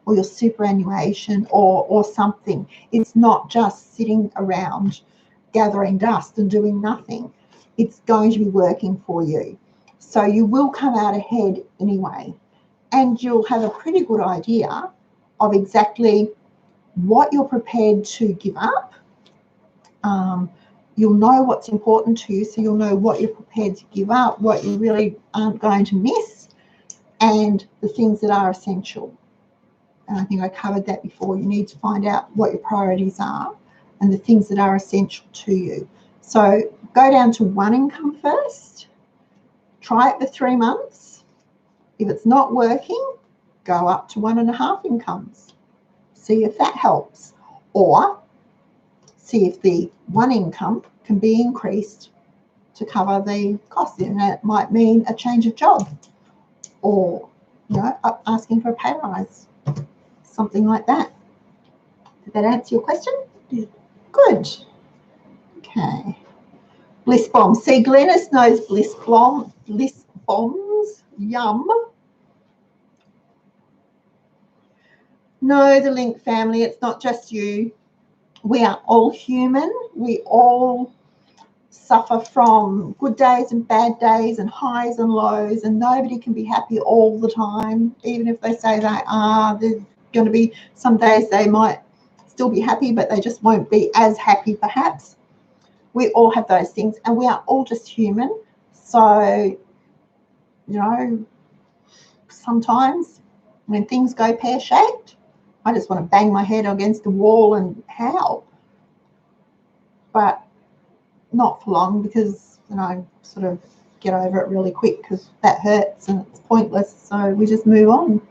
or your superannuation or something. It's not just sitting around gathering dust and doing nothing. It's going to be working for you. So you will come out ahead anyway, and you'll have a pretty good idea of exactly what you're prepared to give up. You'll know what's important to you, so you'll know what you're prepared to give up, what you really aren't going to miss, and the things that are essential. And I think I covered that before. You need to find out what your priorities are and the things that are essential to you. So go down to one income first, try it for 3 months. If it's not working, go up to 1.5 incomes. See if that helps, or see if the one income can be increased to cover the cost. And that might mean a change of job, or asking for a pay rise, something like that. Did that answer your question? Yeah. Good. Okay. Bliss bombs. See, Glennis knows bliss bombs. Yum. No, the Link family, it's not just you. We are all human. We all suffer from good days and bad days and highs and lows, and nobody can be happy all the time. Even if they say they are, there's going to be some days they might still be happy, but they just won't be as happy perhaps. We all have those things, and we are all just human. So, you know, sometimes when things go pear-shaped, I just want to bang my head against the wall and howl. But not for long, because, you know, sort of get over it really quick, because that hurts and it's pointless. So we just move on.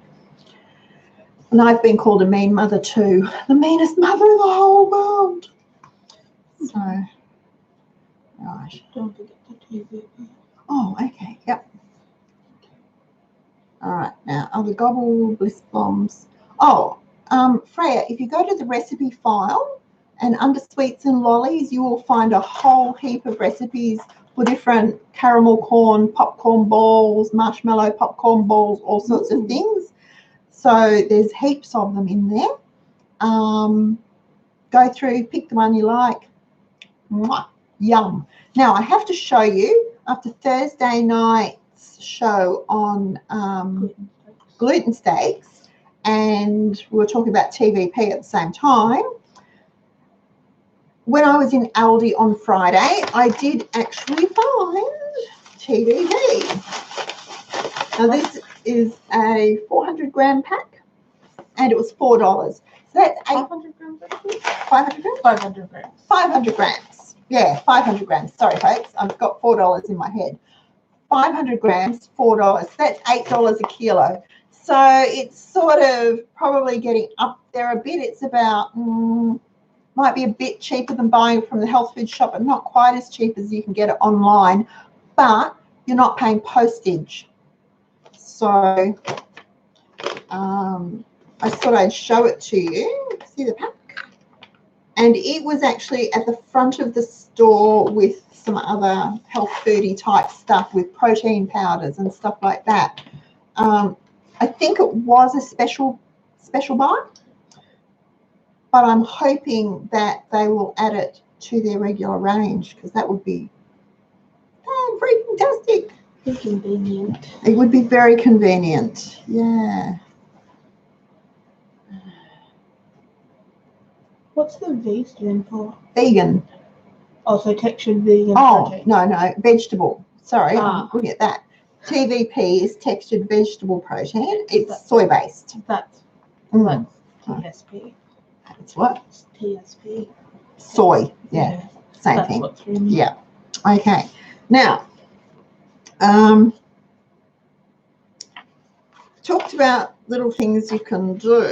And I've been called a mean mother too. The meanest mother in the whole world. So, right. Don't forget the TV. Oh, okay. Yep. All right. Now, other gobble bliss bombs. Oh, Freya, if you go to the recipe file and under sweets and lollies, you will find a whole heap of recipes for different caramel corn, popcorn balls, marshmallow popcorn balls, all sorts of things. So there's heaps of them in there. Go through, pick the one you like. Mwah, yum. Now, I have to show you, after Thursday night's show on gluten steaks, and we were talking about TVP at the same time, when I was in Aldi on Friday, I did actually find TVP. Now, this is a 400-gram pack, and it was $4. So that's 500 grams. 500 grams? 500 grams. 500 grams. Yeah, 500 grams. Sorry, folks. I've got $4 in my head. 500 grams, $4. That's $8 a kilo. So it's sort of probably getting up there a bit. It's about, might be a bit cheaper than buying it from the health food shop, but not quite as cheap as you can get it online. But you're not paying postage. So I thought I'd show it to you. See the pack? And it was actually at the front of the store with some other health foodie type stuff with protein powders and stuff like that. I think it was a special buy, but I'm hoping that they will add it to their regular range, because that would be very fantastic. Very convenient. It would be very convenient. Yeah. What's the V stand for? Vegan. Also textured vegan Oh, protein. no, vegetable. Sorry, I'm Ah. looking at that. TVP is textured vegetable protein. It's soy-based. That's Mm. TSP. It's what? It's TSP. Soy. Yeah, same That's thing. what's in. Yeah. Okay. Now, talked about little things you can do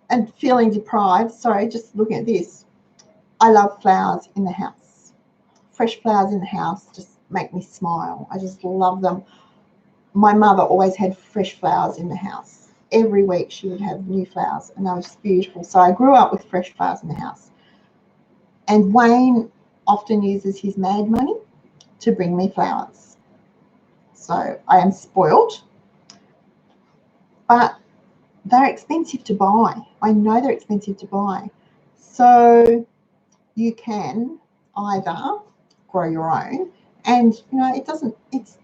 and feeling deprived. Sorry, just looking at this. I love flowers in the house. Fresh flowers in the house just make me smile. I just love them. My mother always had fresh flowers in the house. Every week she would have new flowers, and they were just beautiful. So I grew up with fresh flowers in the house. And Wayne often uses his mad money to bring me flowers. So I am spoiled. But they're expensive to buy. I know they're expensive to buy. So you can either grow your own, and you know, it's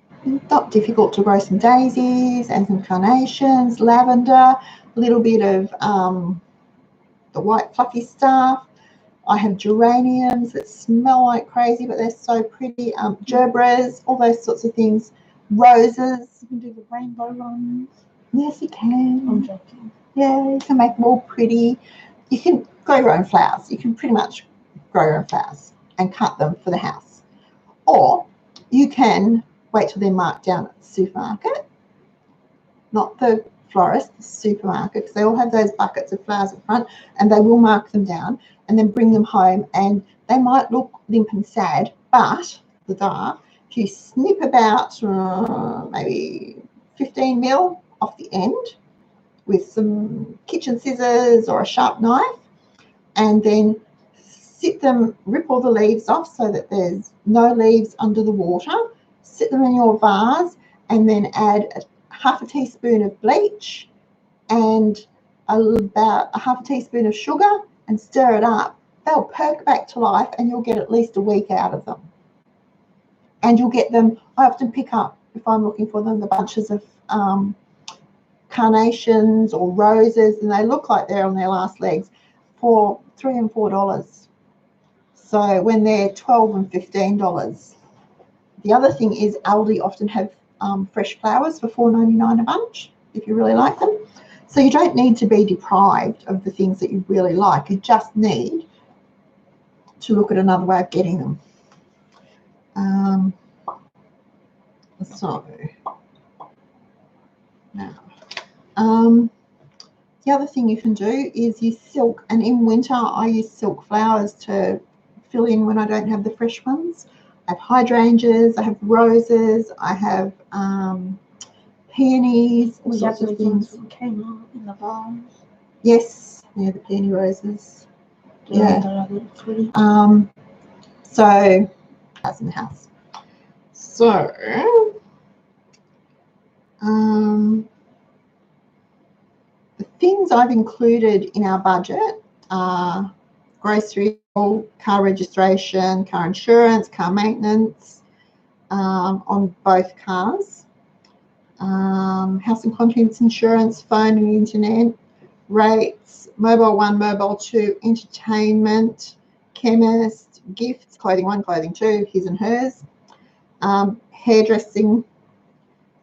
not difficult to grow some daisies and some carnations, lavender, a little bit of the white fluffy stuff. I have geraniums that smell like crazy, but they're so pretty. Gerbras, all those sorts of things. Roses. You can do the rainbow ones. Yes, you can. I'm joking. Yeah, you can make them all pretty. You can grow your own flowers. You can pretty much grow your own flowers and cut them for the house. Or you can wait till they're marked down at the supermarket. Not the florist, the supermarket, because they all have those buckets of flowers at front, and they will mark them down and then bring them home, and they might look limp and sad, but if you snip about maybe 15 mil off the end with some kitchen scissors or a sharp knife, and then sit them, rip all the leaves off so that there's no leaves under the water, sit them in your vase, and then add half a teaspoon of bleach and about a half a teaspoon of sugar and stir it up. They'll perk back to life and you'll get at least a week out of them. And you'll get them, I often pick up, if I'm looking for them, the bunches of carnations or roses, and they look like they're on their last legs, for $3 and $4. So when they're $12 and $15. The other thing is Aldi often have fresh flowers for $4.99 a bunch if you really like them. So you don't need to be deprived of the things that you really like. You just need to look at another way of getting them. So now, the other thing you can do is use silk, and in winter I use silk flowers to fill in when I don't have the fresh ones. I have hydrangeas, I have roses, I have peonies, all sorts of things. Came out in the vase. Yes, yeah, the peony roses. Yeah. So that's in the house. So the things I've included in our budget are grocery, car registration, car insurance, car maintenance on both cars, house and contents insurance, phone and internet, rates, mobile 1, mobile 2, entertainment, chemist, gifts, clothing 1, clothing 2, his and hers, hairdressing,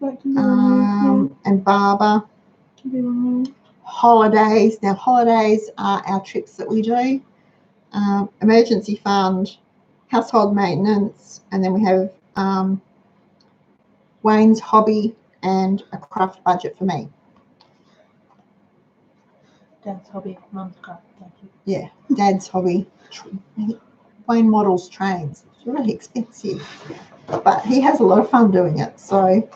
and barber, holidays. Now, holidays are our trips that we do, emergency fund, household maintenance, and then we have Wayne's hobby and a craft budget for me. Dad's hobby, Mum's craft. Thank you. Yeah, Dad's hobby. Wayne models trains. It's really expensive, but he has a lot of fun doing it. So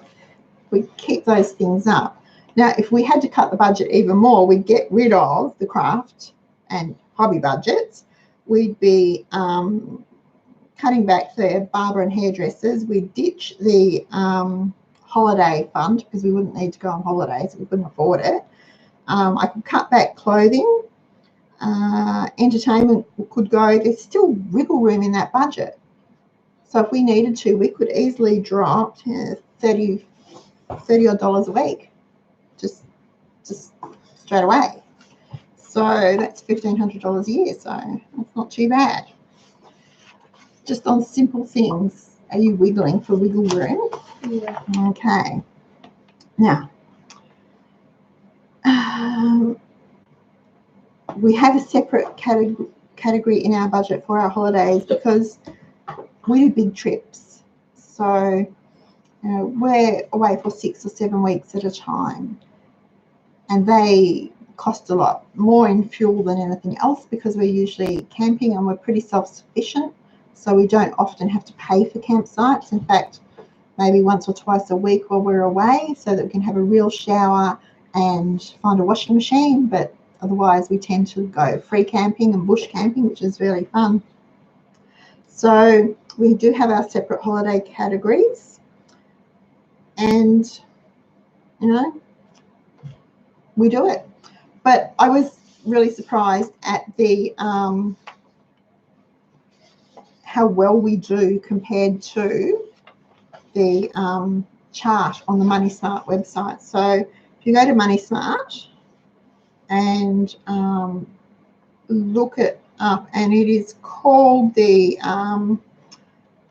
we keep those things up. Now, if we had to cut the budget even more, we'd get rid of the craft and hobby budgets. We'd be cutting back the barber and hairdressers. We'd ditch the holiday fund because we wouldn't need to go on holidays. We couldn't afford it. I could cut back clothing. Entertainment could go. There's still wiggle room in that budget. So if we needed to, we could easily drop $30 odd a week, just straight away. So that's $1,500 a year. So that's not too bad. Just on simple things, are you wiggling for wiggle room? Yeah. Okay. Now, we have a separate category in our budget for our holidays because we do big trips. So we're away for 6 or 7 weeks at a time, and they cost a lot more in fuel than anything else because we're usually camping and we're pretty self-sufficient. So we don't often have to pay for campsites. In fact, maybe once or twice a week while we're away so that we can have a real shower and find a washing machine. But otherwise, we tend to go free camping and bush camping, which is really fun. So we do have our separate holiday categories. And, we do it. But I was really surprised at the how well we do compared to the chart on the Money Smart website. So if you go to Money Smart and look it up, and it is called the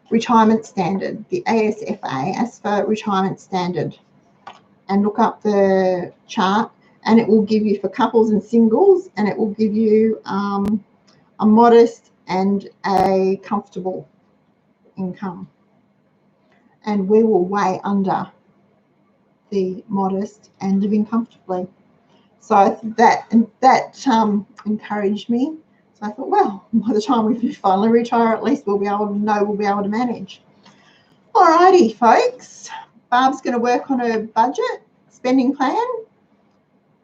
retirement standard, the ASFA, as for retirement standard, and look up the chart, and it will give you for couples and singles, and it will give you a modest and a comfortable income, and we were way under the modest and living comfortably. So that encouraged me. So I thought, well, by the time we finally retire, at least we'll be able to manage. Alrighty, folks. Barb's going to work on her budget spending plan,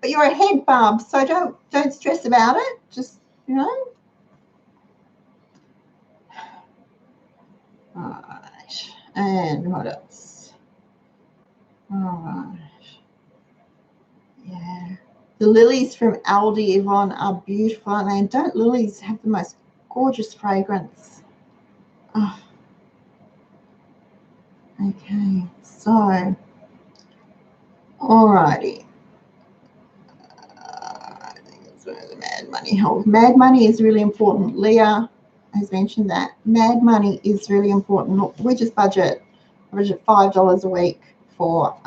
but you're ahead, Barb. So don't stress about it. Just Right. And what else? All right. Yeah. The lilies from Aldi, Yvonne, are beautiful, aren't they? And don't lilies have the most gorgeous fragrance? Oh. Okay, so, alrighty. I think it's where the mad money holds. Mad money is really important. Leah has mentioned that. Mad money is really important. Look, we just budget $5 a week for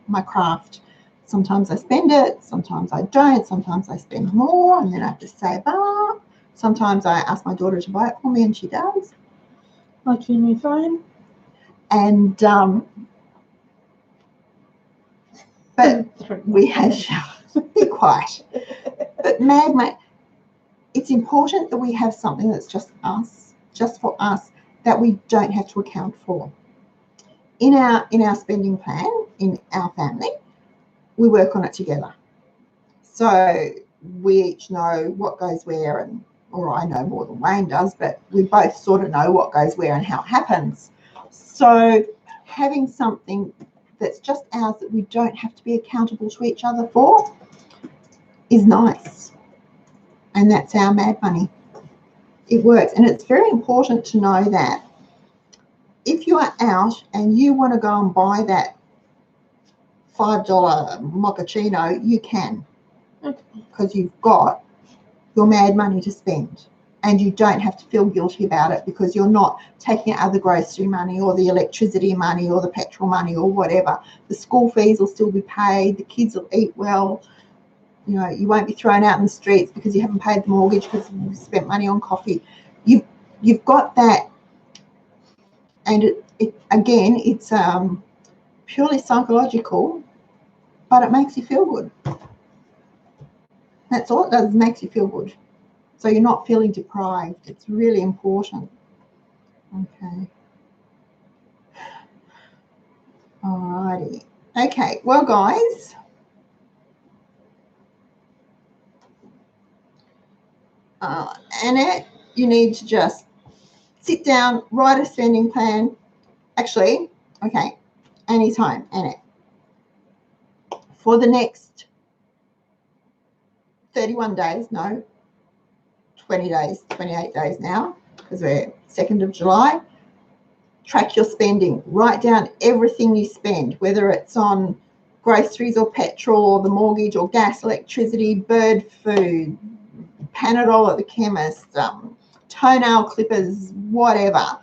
my craft. Sometimes I spend it, sometimes I don't, sometimes I spend more and then I have to save up. Sometimes I ask my daughter to buy it for me and she does. Like your new phone? And but we have be quiet. But mad money, it's important that we have something that's just us, just for us, that we don't have to account for. In our spending plan, in our family, we work on it together. So we each know what goes where, and or I know more than Wayne does, but we both sort of know what goes where and how it happens. So having something that's just ours that we don't have to be accountable to each other for is nice. And that's our mad money. It works. And it's very important to know that if you are out and you want to go and buy that $5 mochaccino, you can. Okay. Because you've got your mad money to spend. And you don't have to feel guilty about it because you're not taking out the grocery money or the electricity money or the petrol money or whatever. The school fees will still be paid. The kids will eat well. You know, you won't be thrown out in the streets because you haven't paid the mortgage because you spent money on coffee. You've got that, and it again, it's purely psychological, but it makes you feel good. That's all it does, makes you feel good. So you're not feeling deprived. It's really important. Okay. Alrighty. Okay, well, guys, Annette, you need to just sit down, write a spending plan. Actually, okay, Annie's home, Annette. For the next 31 days, no, 20 days, 28 days now, because we're 2nd of July, track your spending. Write down everything you spend, whether it's on groceries or petrol or the mortgage or gas, electricity, bird food, Panadol at the chemist, toenail clippers, whatever.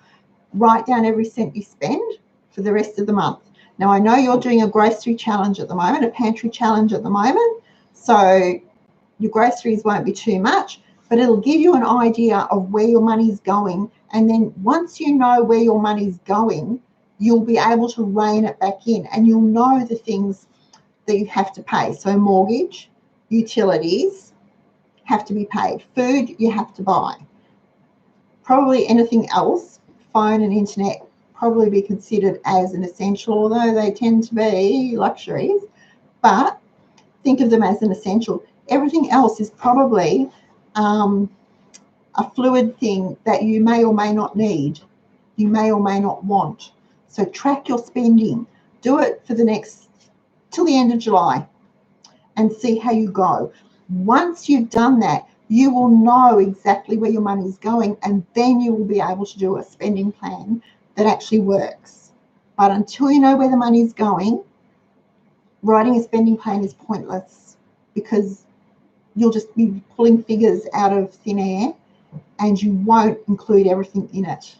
Write down every cent you spend for the rest of the month. Now, I know you're doing a grocery challenge at the moment, a pantry challenge at the moment, so your groceries won't be too much, but it'll give you an idea of where your money's going. And then once you know where your money's going, you'll be able to rein it back in and you'll know the things that you have to pay. So mortgage, utilities have to be paid. Food you have to buy. Probably anything else, phone and internet, probably be considered as an essential, although they tend to be luxuries, but think of them as an essential. Everything else is probably a fluid thing that you may or may not need, you may or may not want. So track your spending. Do it for the next, till the end of July, and see how you go. Once you've done that, you will know exactly where your money is going, and then you will be able to do a spending plan that actually works. But until you know where the money is going, writing a spending plan is pointless because you'll just be pulling figures out of thin air and you won't include everything in it.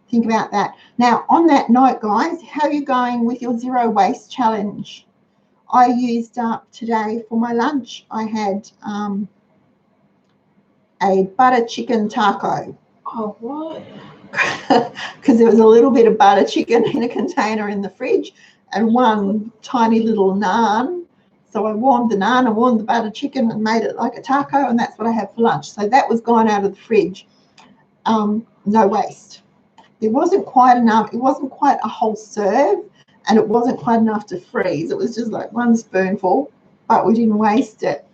Think about that. Now, on that note, guys, how are you going with your zero waste challenge? I used up today for my lunch, I had a butter chicken taco. Oh, what? Because there was a little bit of butter chicken in a container in the fridge and one tiny little naan. So I warmed the naan, I warmed the butter chicken and made it like a taco, and that's what I had for lunch. So that was gone out of the fridge. No waste. It wasn't quite enough. It wasn't quite a whole serve, and it wasn't quite enough to freeze. It was just like one spoonful, but we didn't waste it.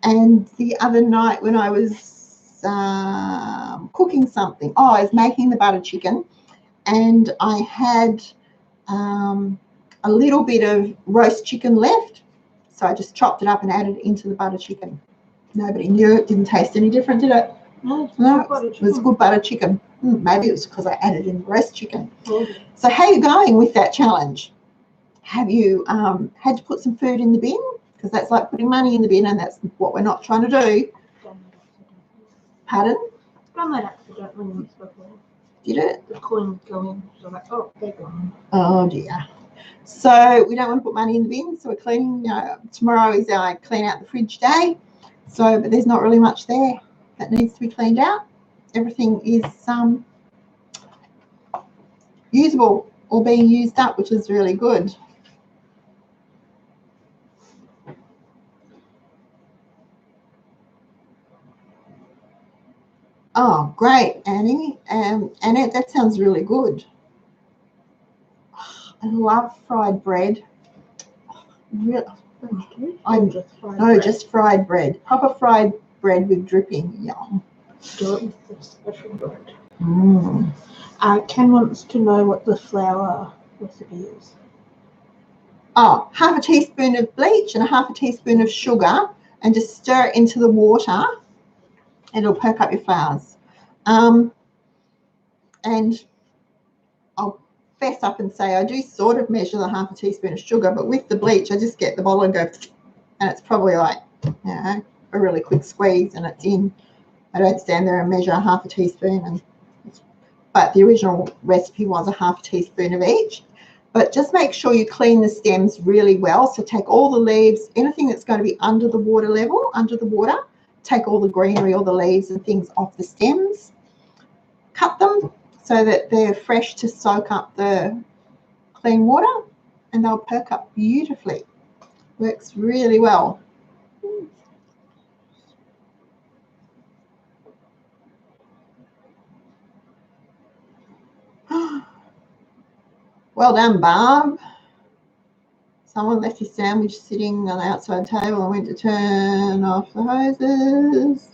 And the other night when I was cooking something, I was making the butter chicken, and I had a little bit of roast chicken left, so I just chopped it up and added it into the butter chicken. Nobody knew it. Didn't taste any different, did it? No, It was good butter chicken. Maybe it was because I added in roast chicken. Okay. So how are you going with that challenge? Have you had to put some food in the bin? Because that's like putting money in the bin, and that's what we're not trying to do. Pardon? Done that accidentally once before. Did it? The coins go in, so like, oh, they're gone. Oh dear. So we don't want to put money in the bin, so we're cleaning. Tomorrow is our clean out the fridge day. So, but there's not really much there that needs to be cleaned out. Everything is usable or being used up, which is really good. Oh, great, Annie. Annette, that sounds really good. I love fried bread. Really, just fried bread. Proper fried bread with dripping. Yum. Do it with the special bread. Mm. Ken wants to know what the flour recipe is. Oh, half a teaspoon of bleach and a half a teaspoon of sugar, and just stir it into the water. It'll perk up your flours. And I'll fess up and say I do sort of measure the half a teaspoon of sugar, but with the bleach, I just get the bottle and go, and it's probably like, a really quick squeeze and it's in. I don't stand there and measure a half a teaspoon. But the original recipe was a half a teaspoon of each. But just make sure you clean the stems really well. So take all the leaves, anything that's going to be under the water level, take all the greenery, all the leaves and things off the stems. Cut them so that they're fresh to soak up the clean water, and they'll perk up beautifully. Works really well. Well done, Barb. Someone left his sandwich sitting on the outside table and went to turn off the hoses.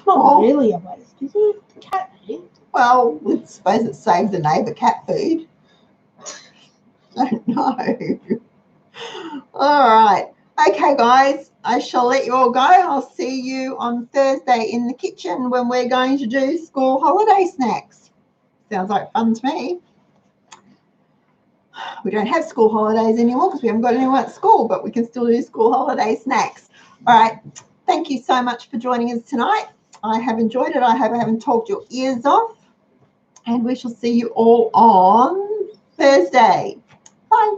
Not really a waste, is it? Cat food. Well, I suppose it saves the neighbour cat food. I don't know. All right. Okay, guys, I shall let you all go. I'll see you on Thursday in the kitchen when we're going to do school holiday snacks. Sounds like fun to me. We don't have school holidays anymore because we haven't got anyone at school, but we can still do school holiday snacks. All right. Thank you so much for joining us tonight. I have enjoyed it. I hope I haven't talked your ears off. And we shall see you all on Thursday. Bye.